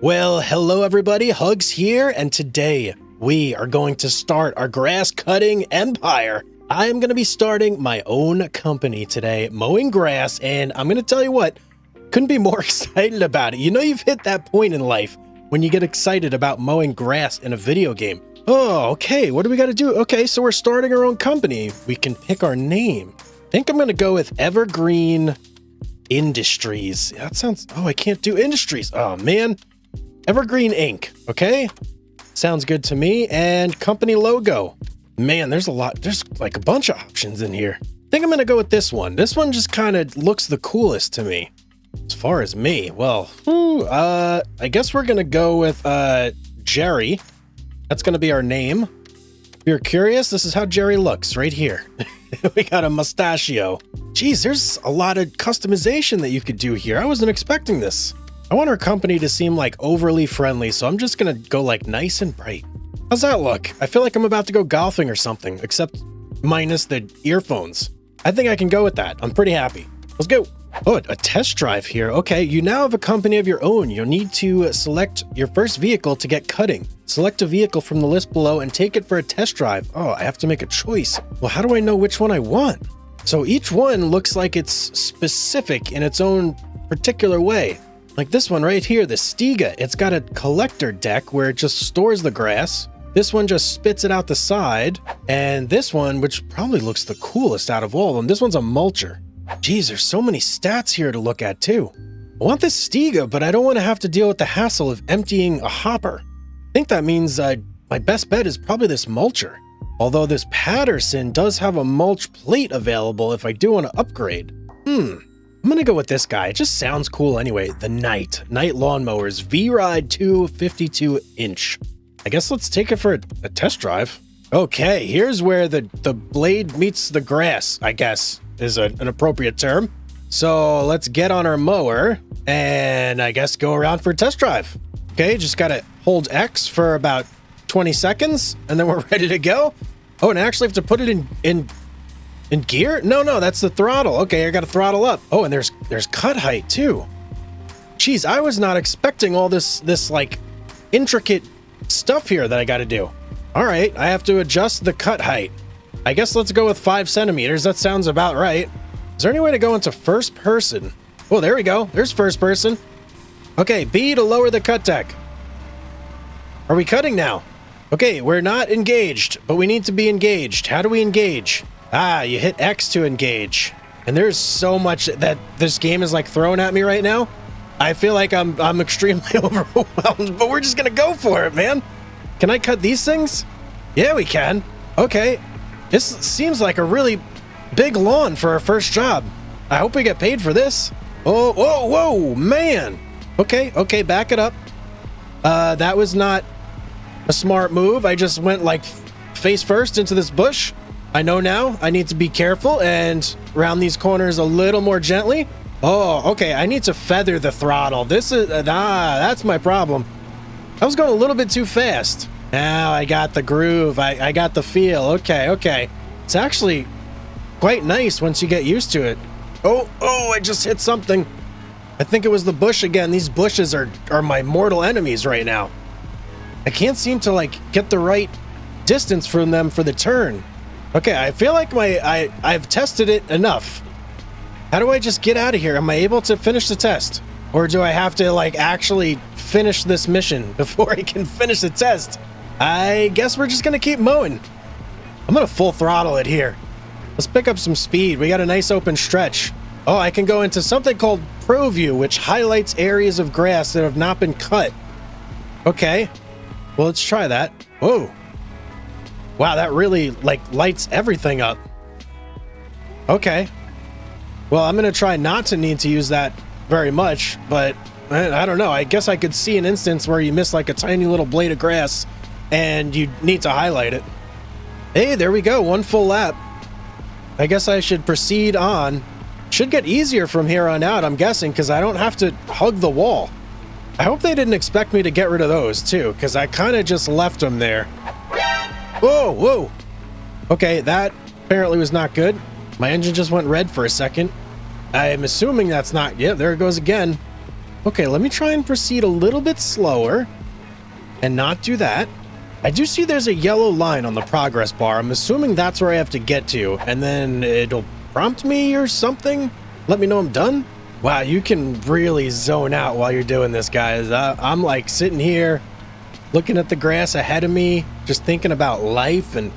Well, hello everybody, Hugz here, and today we are going to start our grass cutting empire. I am going to be starting my own company today, mowing grass, and I'm going to tell you what, couldn't be more excited about it. You know you've hit that point in life when you get excited about mowing grass in a video game. Oh, okay, what do we got to do? Okay, so we're starting our own company. We can pick our name. I think I'm going to go with Evergreen Industries. That sounds... Oh, I can't do industries. Oh, man. Evergreen Inc. Okay? Sounds good to me. And company logo. Man, there's a lot. There's like a bunch of options in here. I think I'm going to go with this one. This one just kind of looks the coolest to me. As far as me, well, I guess we're going to go with Jerry. That's going to be our name. If you're curious, this is how Jerry looks right here. We got a mustachio. Geez, there's a lot of customization that you could do here. I wasn't expecting this. I want our company to seem like overly friendly, so I'm just going to go like nice and bright. How's that look? I feel like I'm about to go golfing or something, except minus the earphones. I think I can go with that. I'm pretty happy. Let's go. Oh, a test drive here. Okay, you now have a company of your own. You'll need to select your first vehicle to get cutting. Select a vehicle from the list below and take it for a test drive. Oh, I have to make a choice. Well, how do I know which one I want? So each one looks like it's specific in its own particular way. Like this one right here, the Stiga. It's got a collector deck where it just stores the grass. This one just spits it out the side. And this one, which probably looks the coolest out of all of them, this one's a mulcher. Geez, there's so many stats here to look at too. I want this Stiga, but I don't want to have to deal with the hassle of emptying a hopper. I think that means my best bet is probably this mulcher. Although this Patterson does have a mulch plate available if I do want to upgrade. I'm gonna go with this guy. It just sounds cool anyway. The Knight Lawnmowers V-Ride 252 inch. I guess let's take it for a test drive. Okay, here's where the blade meets the grass, I guess, is an appropriate term. So let's get on our mower and I guess go around for a test drive. Okay, just gotta hold X for about 20 seconds and then we're ready to go. Oh, and I actually have to put it in gear? No, that's the throttle. Okay, I gotta throttle up. Oh, and there's cut height too. Jeez, I was not expecting all this like intricate stuff here that I gotta do. All right, I have to adjust the cut height. I guess let's go with 5 centimeters. That sounds about right. Is there any way to go into first person? Oh, there we go. There's first person. Okay, B to lower the cut deck. Are we cutting now? Okay, we're not engaged, but we need to be engaged. How do we engage? Ah, you hit X to engage. And there's so much that this game is like throwing at me right now. I feel like I'm extremely overwhelmed, but we're just gonna go for it, man. Can I cut these things? Yeah, we can. Okay. This seems like a really big lawn for our first job. I hope we get paid for this. Oh, whoa, man. Okay, back it up. That was not a smart move. I just went like face first into this bush. I know now I need to be careful and round these corners a little more gently. Oh, okay, I need to feather the throttle. This is, that's my problem. I was going a little bit too fast. Now I got the groove. I got the feel. Okay. It's actually quite nice once you get used to it. Oh, I just hit something. I think it was the bush again. These bushes are my mortal enemies right now. I can't seem to like get the right distance from them for the turn. Okay, I feel like I've tested it enough. How do I just get out of here? Am I able to finish the test? Or do I have to like actually finish this mission before I can finish the test? I guess we're just gonna keep mowing. I'm gonna full throttle it here. Let's pick up some speed. We got a nice open stretch. Oh, I can go into something called Pro View, which highlights areas of grass that have not been cut. Okay, well, let's try that. Whoa. Wow, that really like lights everything up. Okay. Well, I'm gonna try not to need to use that very much, but I don't know. I guess I could see an instance where you miss like a tiny little blade of grass and you need to highlight it. Hey, there we go. 1 full lap. I guess I should proceed on. Should get easier from here on out, I'm guessing, because I don't have to hug the wall. I hope they didn't expect me to get rid of those too, because I kind of just left them there. Whoa. Okay, that apparently was not good. My engine just went red for a second. I'm assuming that's not... Yeah, there it goes again. Okay, let me try and proceed a little bit slower and not do that. I do see there's a yellow line on the progress bar. I'm assuming that's where I have to get to, and then it'll prompt me or something. Let me know I'm done. Wow, you can really zone out while you're doing this, guys. I'm like sitting here looking at the grass ahead of me, just thinking about life and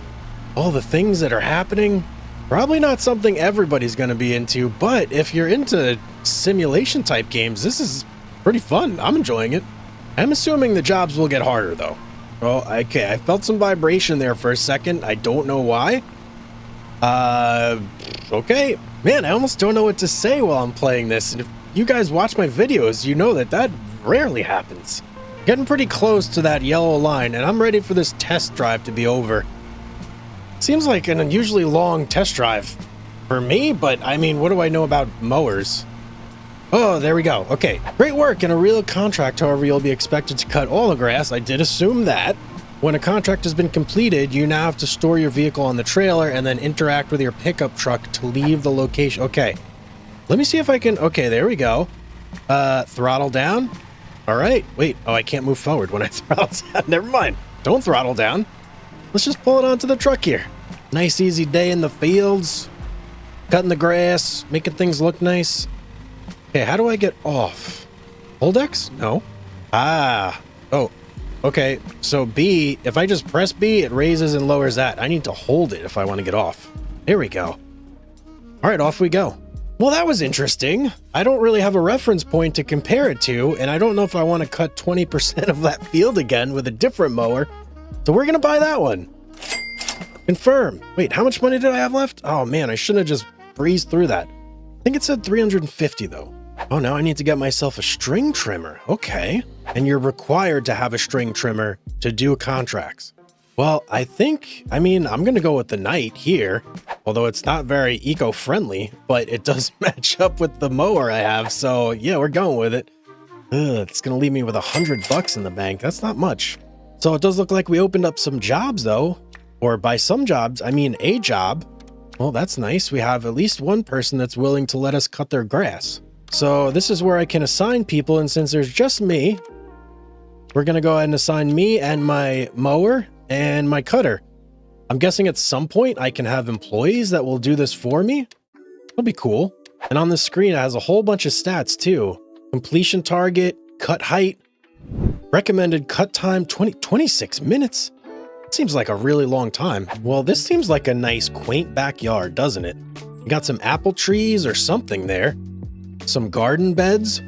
all the things that are happening. Probably not something everybody's going to be into, but if you're into simulation type games, this is pretty fun. I'm enjoying it. I'm assuming the jobs will get harder though. Oh, okay. I felt some vibration there for a second. I don't know why. Okay. Man, I almost don't know what to say while I'm playing this. And if you guys watch my videos, you know that rarely happens. Getting pretty close to that yellow line, and I'm ready for this test drive to be over. Seems like an unusually long test drive for me, but I mean, what do I know about mowers? Oh, there we go. Okay, great work. In a real contract, however, you'll be expected to cut all the grass. I did assume that. When a contract has been completed, you now have to store your vehicle on the trailer and then interact with your pickup truck to leave the location. Okay, let me see if I can... Okay, there we go. Throttle down. All right, wait. Oh, I can't move forward when I throttle down. Never mind. Don't throttle down. Let's just pull it onto the truck here. Nice, easy day in the fields. Cutting the grass, making things look nice. Okay, how do I get off? Hold X? No. Ah. Oh. Okay, so B, if I just press B, it raises and lowers that. I need to hold it if I want to get off. There we go. All right, off we go. Well, that was interesting. I don't really have a reference point to compare it to, and I don't know if I want to cut 20% of that field again with a different mower. So we're going to buy that one. Confirm. Wait, how much money did I have left? Oh man, I shouldn't have just breezed through that. I think it said 350 though. Oh, now I need to get myself a string trimmer. Okay. And you're required to have a string trimmer to do contracts. Well, I'm going to go with the Knight here, although it's not very eco-friendly, but it does match up with the mower I have. So yeah, we're going with it. It's going to leave me with $100 in the bank. That's not much. So it does look like we opened up some jobs though, or by some jobs, I mean a job. Well, that's nice. We have at least one person that's willing to let us cut their grass. So this is where I can assign people, and since there's just me, we're going to go ahead and assign me and my mower and my cutter. I'm guessing at some point I can have employees that will do this for me. That'll be cool. And on the screen, it has a whole bunch of stats too. Completion target, cut height, recommended cut time, 26 minutes. Seems like a really long time. Well, this seems like a nice quaint backyard, doesn't it? You got some apple trees or something there. Some garden beds.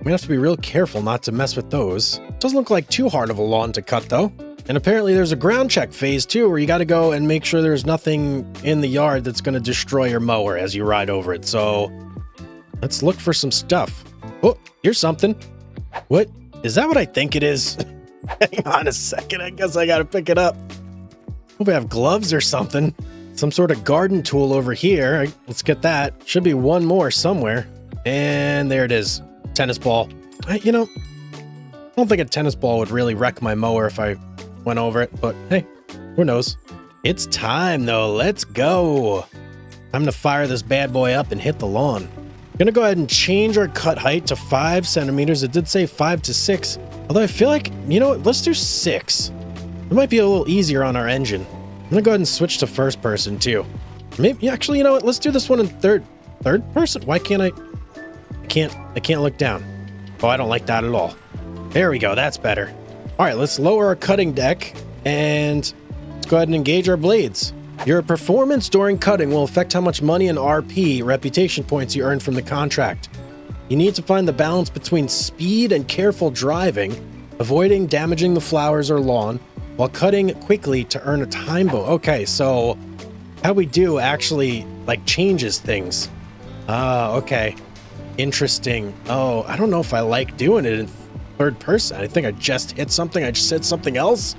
We have to be real careful not to mess with those. Doesn't look like too hard of a lawn to cut though. And apparently there's a ground check phase too, where you got to go and make sure there's nothing in the yard that's going to destroy your mower as you ride over it. So let's look for some stuff. Oh, here's something. What? Is that what I think it is? Hang on a second. I guess I got to pick it up. Hope I have gloves or something. Some sort of garden tool over here. Let's get that. Should be one more somewhere. And there it is. Tennis ball. I don't think a tennis ball would really wreck my mower if I went over it, but hey, who knows? It's time though. Let's go. Time to fire this bad boy up and hit the lawn. Gonna go ahead and change our cut height to 5 centimeters. It did say 5 to 6. Although I feel like, let's do 6. It might be a little easier on our engine. I'm gonna go ahead and switch to first person too. Maybe actually, you know what? Let's do this one in third person. Why can't I can't look down. Oh, I don't like that at all. There we go. That's better. All right, let's lower our cutting deck and let's go ahead and engage our blades. Your performance during cutting will affect how much money and RP, reputation points, you earn from the contract. You need to find the balance between speed and careful driving, avoiding damaging the flowers or lawn, while cutting quickly to earn a time bonus. Okay, so how we do actually changes things. Okay. Interesting. Oh, I don't know if I like doing it in third person. I think I just hit something. I just said something else.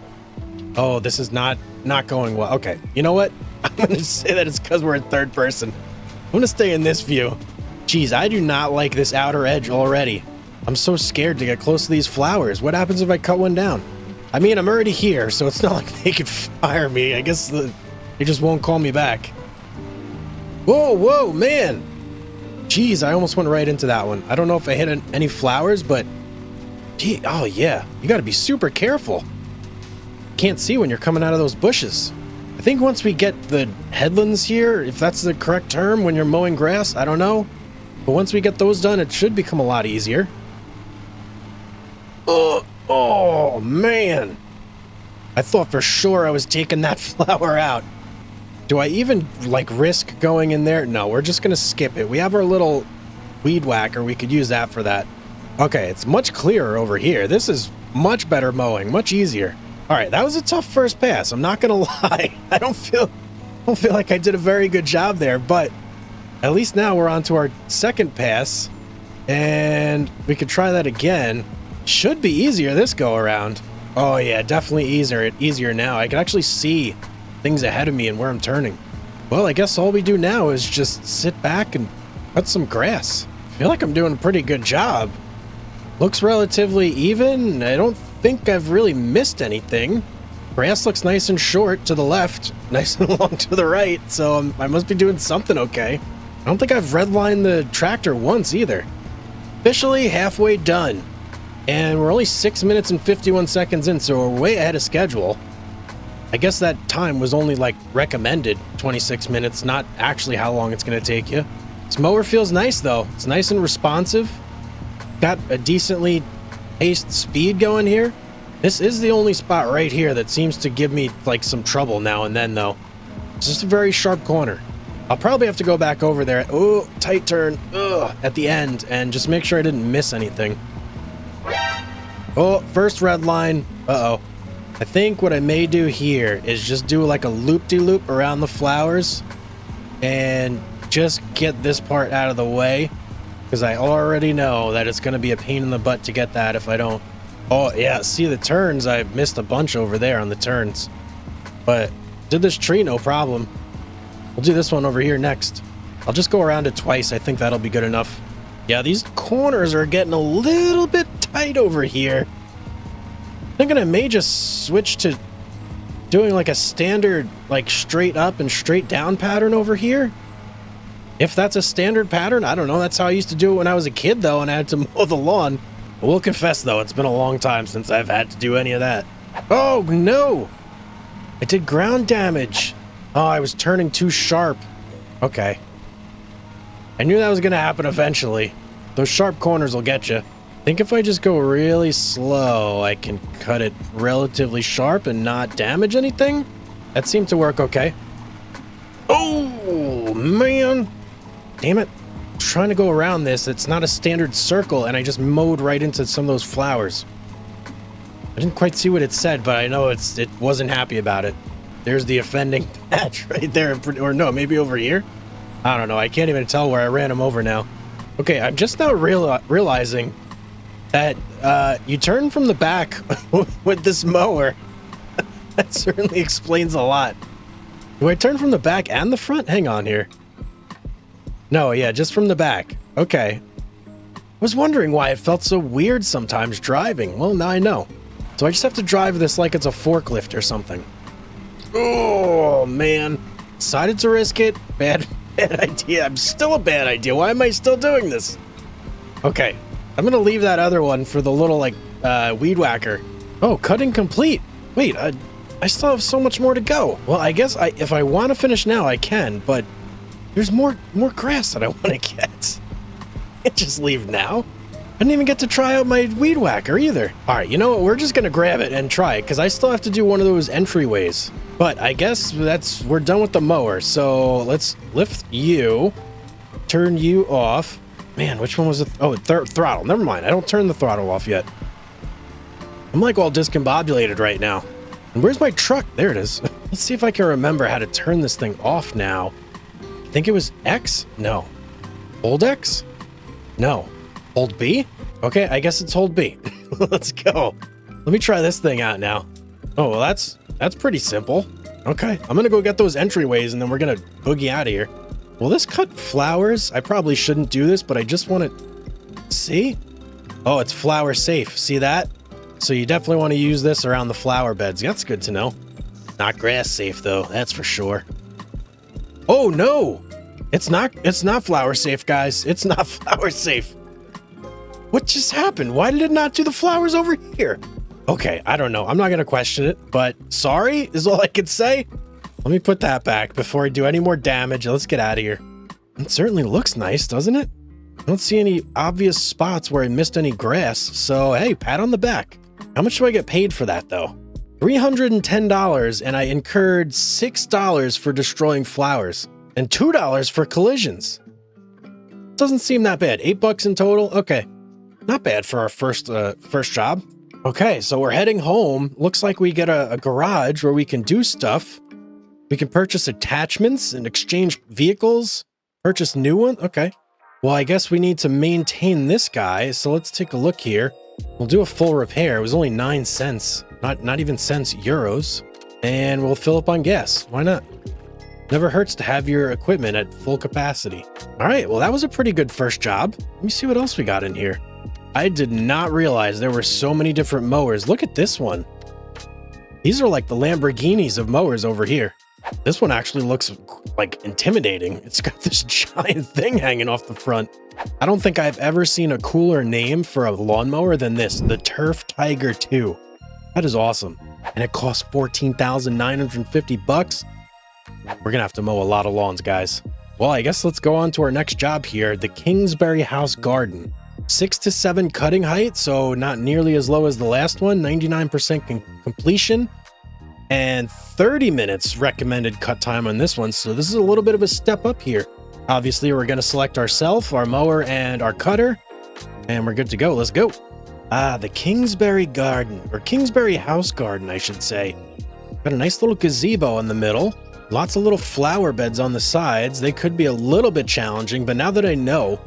Oh, this is not going well. Okay, you know what? I'm going to say that it's because we're in third person. I'm going to stay in this view. Geez, I do not like this outer edge already. I'm so scared to get close to these flowers. What happens if I cut one down? I mean, I'm already here, so it's not like they could fire me. I guess they just won't call me back. Whoa, man. Jeez, I almost went right into that one. I don't know if I hit any flowers, but gee, oh yeah, you got to be super careful. Can't see when you're coming out of those bushes. I think once we get the headlands here, if that's the correct term when you're mowing grass, I don't know. But once we get those done, it should become a lot easier. Oh man. I thought for sure I was taking that flower out. Do I even like risk going in there? No, we're just gonna skip it. We have our little weed whacker. We could use that for that. Okay, it's much clearer over here. This is much better mowing, much easier. All right, that was a tough first pass. I'm not gonna lie. I don't feel like I did a very good job there, but at least now we're on to our second pass, and we could try that again. Should be easier this go around. Oh yeah, definitely easier now. I can actually see things ahead of me and where I'm turning. Well, I guess all we do now is just sit back and cut some grass. I feel like I'm doing a pretty good job. Looks relatively even. I don't think I've really missed anything. Grass looks nice and short to the left, nice and long to the right, so I must be doing something okay. I don't think I've redlined the tractor once either. Officially halfway done. And we're only 6 minutes and 51 seconds in, so we're way ahead of schedule. I guess that time was only like recommended 26 minutes, not actually how long it's going to take you. This mower feels nice though. It's nice and responsive. Got a decently paced speed going here. This is the only spot right here that seems to give me like some trouble now and then though. It's just a very sharp corner. I'll probably have to go back over there. Oh, tight turn. Ugh, at the end and just make sure I didn't miss anything. Oh, first red line. Uh-oh. I think what I may do here is just do like a loop-de-loop around the flowers and just get this part out of the way because I already know that it's going to be a pain in the butt to get that if I don't. Oh, yeah, see the turns? I missed a bunch over there on the turns. But did this tree, no problem. We'll do this one over here next. I'll just go around it twice. I think that'll be good enough. Yeah, these corners are getting a little bit tight over here. I think I may just switch to doing like a standard, like straight up and straight down pattern over here. If that's a standard pattern, I don't know. That's how I used to do it when I was a kid though, and I had to mow the lawn. I will confess though, it's been a long time since I've had to do any of that. Oh no! I did ground damage. Oh, I was turning too sharp. Okay. I knew that was gonna happen eventually. Those sharp corners will get you. I think if I just go really slow, I can cut it relatively sharp and not damage anything. That seemed to work okay. Oh, man. Damn it. I'm trying to go around this. It's not a standard circle, and I just mowed right into some of those flowers. I didn't quite see what it said, but I know it wasn't happy about it. There's the offending patch right there. Or no, maybe over here? I don't know. I can't even tell where I ran him over now. Okay, I'm just now realizing that you turn from the back with this mower. That certainly explains a lot. Do I turn from the back and the front? Hang on here. No, yeah, just from the back. Okay. I was wondering why it felt so weird sometimes driving. Well, now I know. So I just have to drive this like it's a forklift or something. Oh, man. Decided to risk it. Bad idea. I'm still a bad idea. Why am I still doing this? Okay. I'm going to leave that other one for the little, like, weed whacker. Oh, cutting complete. Wait, I still have so much more to go. Well, I guess if I want to finish now, I can, but there's more grass that I want to get. I can't just leave now. I didn't even get to try out my weed whacker either. All right, you know what? We're just going to grab it and try it because I still have to do one of those entryways. But I guess we're done with the mower. So let's lift you, turn you off. Man, which one was it? Oh, throttle. Never mind. I don't turn the throttle off yet. I'm like all discombobulated right now. And where's my truck? There it is. Let's see if I can remember how to turn this thing off now. I think it was X? No. Hold X? No. Hold B? Okay, I guess it's hold B. Let's go. Let me try this thing out now. Oh, well, that's pretty simple. Okay, I'm gonna go get those entryways and then we're gonna boogie out of here. Will this cut flowers? I probably shouldn't do this, but I just want to see. Oh, it's flower safe. See that? So you definitely want to use this around the flower beds. That's good to know. Not grass safe though, that's for sure. Oh no! It's not flower safe, guys. It's not flower safe. What just happened? Why did it not do the flowers over here? Okay, I don't know. I'm not going to question it, but sorry is all I can say. Let me put that back before I do any more damage. Let's get out of here. It certainly looks nice, doesn't it? I don't see any obvious spots where I missed any grass, so hey, pat on the back. How much do I get paid for that, though? $310, and I incurred $6 for destroying flowers and $2 for collisions. Doesn't seem that bad. $8 in total. Okay, not bad for our first job. Okay, so we're heading home. Looks like we get a garage where we can do stuff. We can purchase attachments and exchange vehicles. Purchase new ones. Okay. Well, I guess we need to maintain this guy. So let's take a look here. We'll do a full repair. It was only 9 cents. Not even cents, euros. And we'll fill up on gas. Why not? Never hurts to have your equipment at full capacity. All right. Well, that was a pretty good first job. Let me see what else we got in here. I did not realize there were so many different mowers. Look at this one. These are like the Lamborghinis of mowers over here. This one actually looks like intimidating. It's got this giant thing hanging off the front. I don't think I've ever seen a cooler name for a lawnmower than this, the Turf Tiger 2. That is awesome. And it costs $14,950. We're gonna have to mow a lot of lawns, guys. Well, I guess let's go on to our next job here, the Kingsbury House Garden. 6 to 7 cutting height, so not nearly as low as the last one, 99% completion, and 30 minutes recommended cut time on this one, so this is a little bit of a step up here. Obviously, we're going to select ourselves, our mower, and our cutter, and we're good to go. Let's go. The Kingsbury Garden, or Kingsbury House Garden, I should say. Got a nice little gazebo in the middle, lots of little flower beds on the sides. They could be a little bit challenging, but now that I know,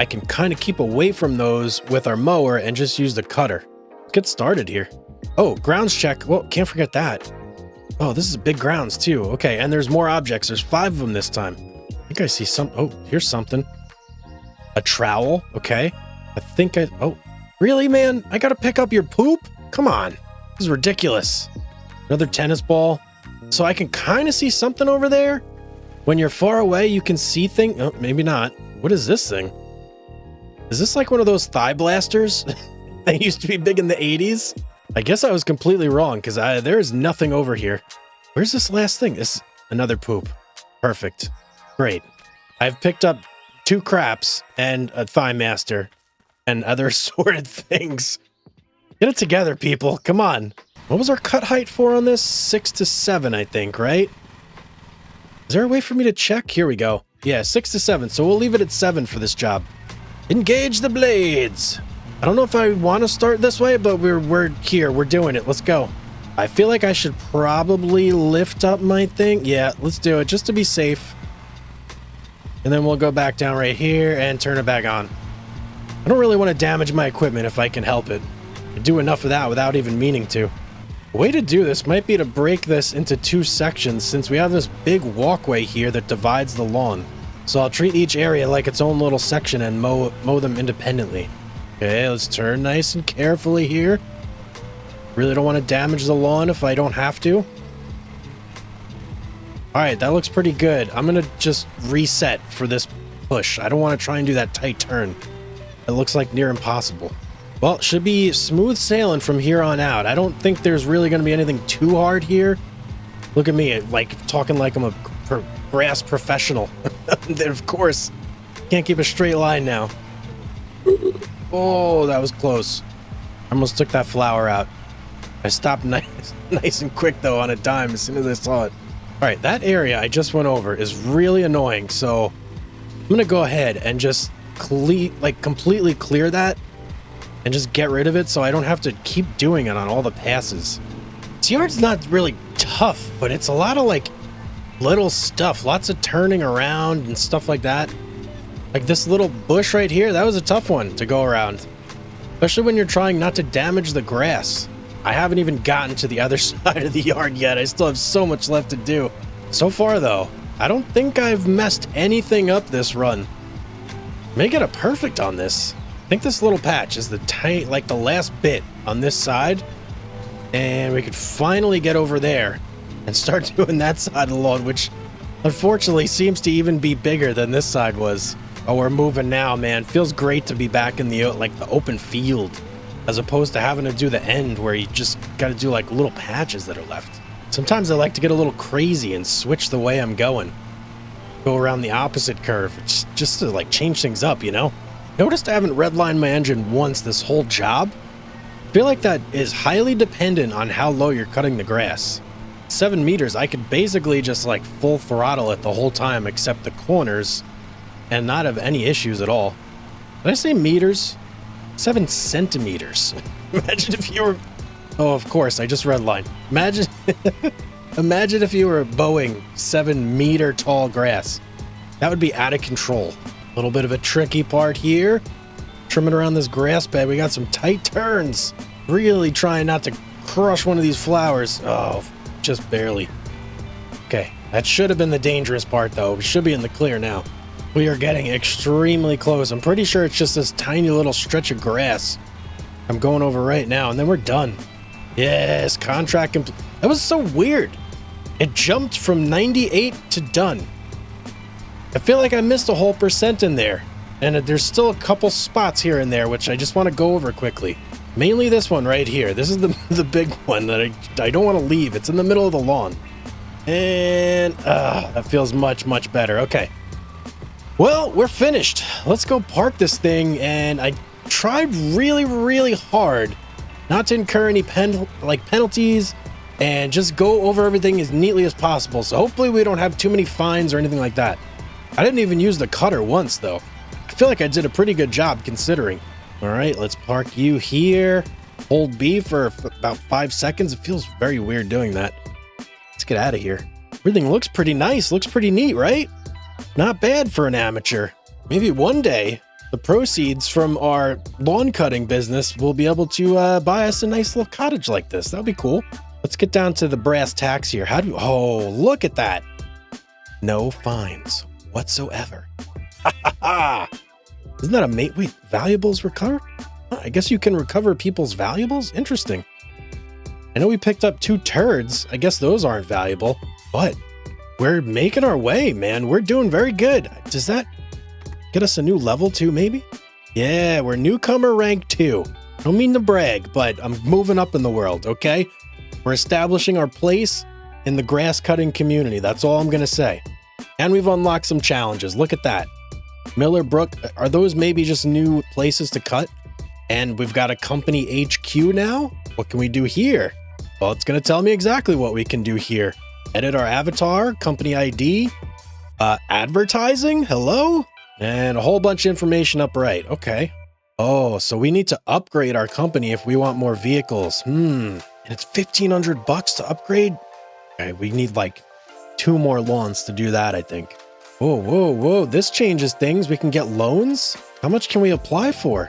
I can kind of keep away from those with our mower and just use the cutter. Let's get started here. Oh, grounds check. Well, can't forget that. Oh, this is big grounds too. Okay, and there's more objects. There's 5 of them this time. I think I see some. Oh, here's something. A trowel. Okay. Oh, really, man? I gotta pick up your poop? Come on. This is ridiculous. Another tennis ball. So I can kind of see something over there. When you're far away, you can see things. Oh, maybe not. What is this thing? Is this like one of those thigh blasters? They used to be big in the 80s? I guess I was completely wrong because there is nothing over here. Where's this last thing? This is another poop. Perfect. Great. I've picked up 2 craps and a thigh master and other assorted things. Get it together, people. Come on. What was our cut height for on this? 6 to 7, I think, right? Is there a way for me to check? Here we go. Yeah, 6 to 7. So we'll leave it at 7 for this job. Engage the blades. I don't know if I want to start this way, but we're here. We're doing it. Let's go. I feel like I should probably lift up my thing. Yeah, let's do it just to be safe. And then we'll go back down right here and turn it back on. I don't really want to damage my equipment if I can help it. I do enough of that without even meaning to. A way to do this might be to break this into 2 sections since we have this big walkway here that divides the lawn. So I'll treat each area like its own little section and mow them independently. Okay, let's turn nice and carefully here. Really don't want to damage the lawn if I don't have to. Alright, that looks pretty good. I'm going to just reset for this push. I don't want to try and do that tight turn. It looks like near impossible. Well, it should be smooth sailing from here on out. I don't think there's really going to be anything too hard here. Look at me, like talking like I'm a grass professional. Then of course, can't keep a straight line now. Oh, that was close. I almost took that flower out. I stopped nice and quick though on a dime as soon as I saw it. All right, that area I just went over is really annoying. So I'm gonna go ahead and just completely clear that and just get rid of it so I don't have to keep doing it on all the passes. This yard's not really tough, but it's a lot of like little stuff, lots of turning around and stuff like that. Like this little bush right here, that was a tough one to go around, especially when you're trying not to damage the grass. I haven't even gotten to the other side of the yard yet. I still have so much left to do. So far though, I don't think I've messed anything up this run. May get a perfect on this. I think this little patch is the last bit on this side, and we could finally get over there and start doing that side of the lawn, which Unfortunately, seems to even be bigger than this side was. Oh, we're moving now, man. Feels great to be back in the open field, as opposed to having to do the end where you just got to do like little patches that are left. Sometimes I like to get a little crazy and switch the way I'm going. Go around the opposite curve, just to like change things up, you know? Noticed I haven't redlined my engine once this whole job. I feel like that is highly dependent on how low you're cutting the grass. 7 meters, I could basically just like full throttle it the whole time except the corners and not have any issues at all. Did I say meters? 7 centimeters. Imagine if you were... Oh, of course, I just redlined. Imagine... Imagine if you were mowing 7 meter tall grass. That would be out of control. A little bit of a tricky part here. Trimming around this grass bed. We got some tight turns. Really trying not to crush one of these flowers. Oh, just barely. Okay, that should have been the dangerous part though. We should be in the clear now. We are getting extremely close. I'm pretty sure it's just this tiny little stretch of grass I'm going over right now, and then we're done. Yes, contract complete. That was so weird. It jumped from 98 to done. I feel like I missed a whole percent in there. And there's still a couple spots here and there, which I just want to go over quickly. Mainly this one right here. This is the big one that I don't want to leave. It's in the middle of the lawn. And that feels much, much better. Okay. Well, we're finished. Let's go park this thing. And I tried really, really hard not to incur any penalties and just go over everything as neatly as possible. So hopefully we don't have too many fines or anything like that. I didn't even use the cutter once though. I feel like I did a pretty good job considering. All right, let's park you here. Hold B for about 5 seconds. It feels very weird doing that. Let's get out of here. Everything looks pretty nice. Looks pretty neat, right? Not bad for an amateur. Maybe one day the proceeds from our lawn cutting business will be able to buy us a nice little cottage like this. That'll be cool. Let's get down to the brass tacks here. Oh, look at that. No fines whatsoever. Isn't that amazing? Wait, valuables recovered? Huh, I guess you can recover people's valuables? Interesting. I know we picked up 2 turds. I guess those aren't valuable, but we're making our way, man. We're doing very good. Does that get us a new level too, maybe? Yeah, we're newcomer rank 2. I don't mean to brag, but I'm moving up in the world, okay? We're establishing our place in the grass cutting community. That's all I'm going to say. And we've unlocked some challenges. Look at that. Miller Brook, are those maybe just new places to cut? And we've got a company HQ now? What can we do here? Well, it's going to tell me exactly what we can do here. Edit our avatar, company ID, advertising, hello? And a whole bunch of information up right. Okay. Oh, so we need to upgrade our company if we want more vehicles. And it's $1,500 to upgrade? Okay, we need like 2 more lawns to do that, I think. Whoa, whoa, whoa. This changes things. We can get loans. How much can we apply for?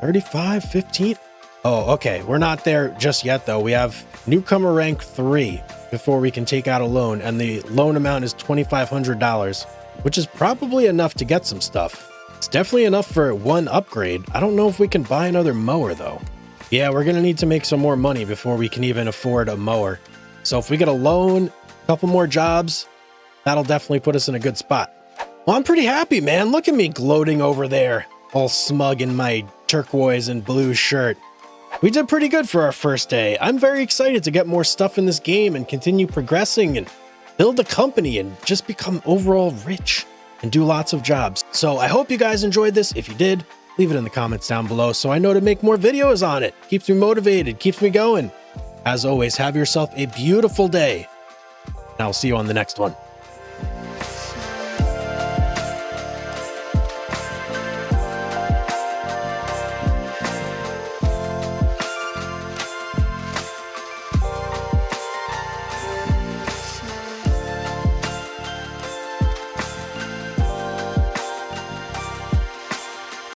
35, 15? Oh, okay. We're not there just yet, though. We have newcomer rank 3 before we can take out a loan. And the loan amount is $2,500, which is probably enough to get some stuff. It's definitely enough for 1 upgrade. I don't know if we can buy another mower, though. Yeah, we're going to need to make some more money before we can even afford a mower. So if we get a loan, a couple more jobs, that'll definitely put us in a good spot. Well, I'm pretty happy, man. Look at me gloating over there, all smug in my turquoise and blue shirt. We did pretty good for our first day. I'm very excited to get more stuff in this game and continue progressing and build a company and just become overall rich and do lots of jobs. So I hope you guys enjoyed this. If you did, leave it in the comments down below so I know to make more videos on it. Keeps me motivated, keeps me going. As always, have yourself a beautiful day. And I'll see you on the next one.